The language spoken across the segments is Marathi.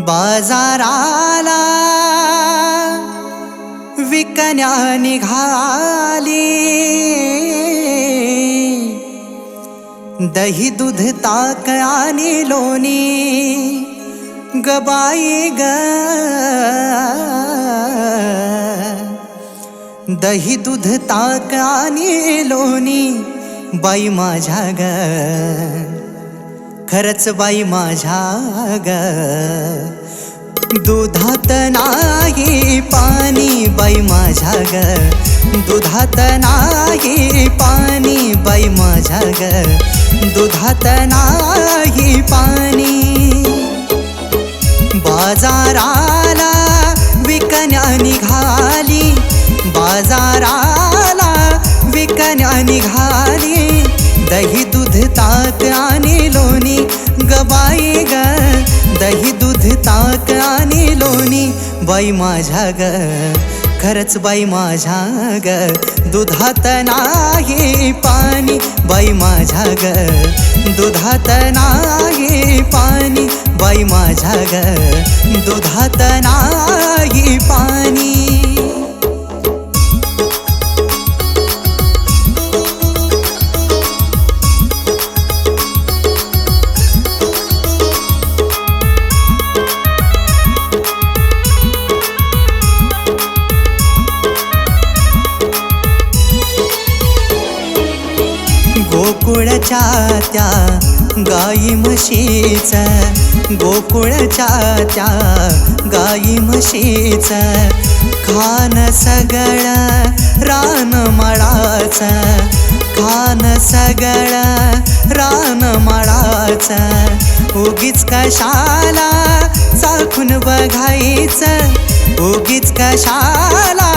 बाजाराला विकण्या निघाली, दही दूध ताक आणि लोणी ग बाई ग, दही दूध ताक आणि लोणी बाई माझ्या ग, खरंच बाई माझ्या ग, दुधात नाही पाणी बाई माझ्या ग, दुधात नाही पाणी बाई माझ्या ग, दुधात नाही पाणी. बाजाराला विकण्या निघाली, बाजाराला विकण्या निघाली, दही दूध ताक आणि लोणी ग बाई ग, दही दूध ताक आणि लोणी बाई माझ्या ग, खरंच बाई माझ्या ग, दुधात नाही पाणी बाई माझ्या ग, दुधात नाही पाणी बाई माझ्या ग, दुधात नाही पाणी. गोकुळच्या त्या गाई म्हशीच, गोकुळच्या त्या गाई म्हशीच, खान सगळं रान मळाच, खान सगळं रान मळाच, उगीच कशाला चाखून बघायचं, उगीच कशाला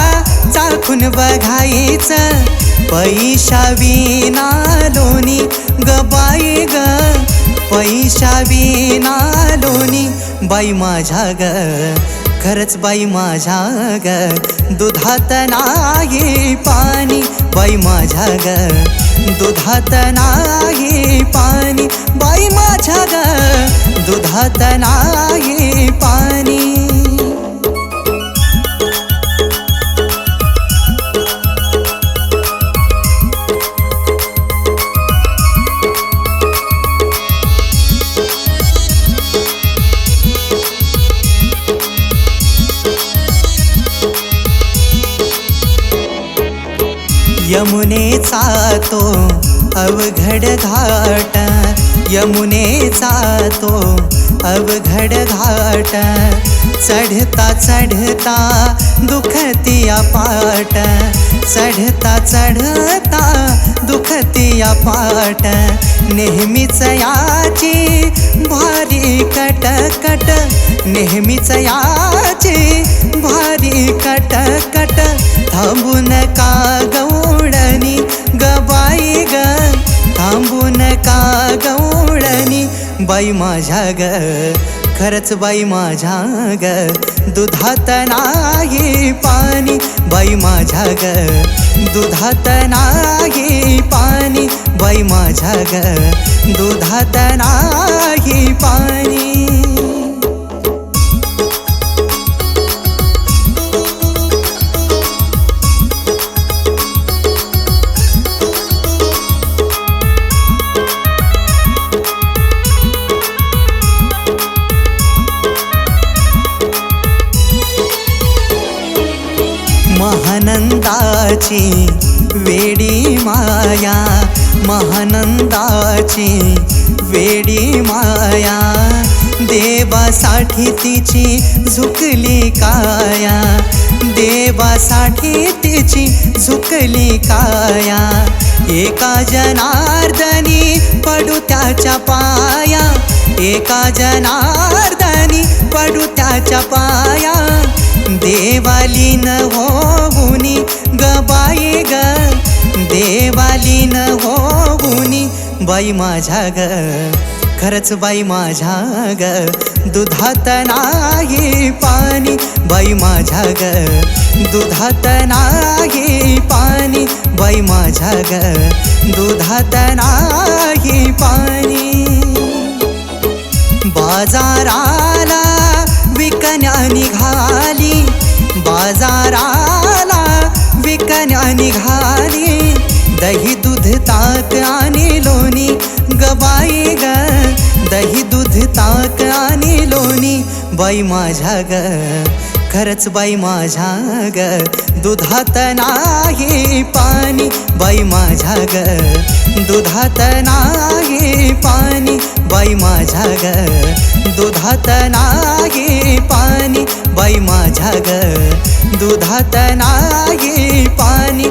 चाखून बघायचं, पैशा विना लोणी ग बाई ग, पैशा विना लोणी बाई माझ्या ग, खरंच बाई माझ्या ग, दुधात नाही पाणी बाई माझ्या ग, दुधात नाही पाणी बाई माझ्या ग, दुधात नाही पाणी. यमुनेचा तो अवघड घाट, यमुनेचा तो अवघड घाट, चढता चढता दुखतिया पाट, चढता चढता दुखतिया पाट, नेहमीच याची भारी कटकट, नेहमीच याची भारी कटकट, थांबू नका गवळणी ग बाई ग, थांबू नका गवळणी बाई माझ्या ग, खरंच बाई माझ्या ग, दुधात नाही पाणी बाई माझ्या ग, दुधात नाही पाणी बाई माझ्या ग, दुधात नाही पाणी. महानंदाची वेडी माया, महानंदाची वेडी माया, देवासाठी तिची झुकली काया, देवासाठी तिची झुकली काया, एका जनार्दनी पडू त्याच्या पाया, एका जनार्दनी पडू त्याच्या पाया, देवाली न हो बाई माझ्या ग खरंच बाई माझ्या ग दुधात नाही पाणी बाई माझ्या ग दुधात नाही पाणी बाई माझ्या ग दुधात नाही पाणी बाजाराला विकण्या निघाली बाजाराला विकण्या निघाली दही दूध ताक आणि लोणी ग बाई ग दही दूध ताक आणि लोणी बाई माझ्या ग खरंच बाई माझ्या ग दुधात नाही पाणी बाई माझ्या ग दुधात नाही पाणी बाई माझ्या ग दुधात नाही पाणी बाई माझ्या ग दुधात नाही पाणी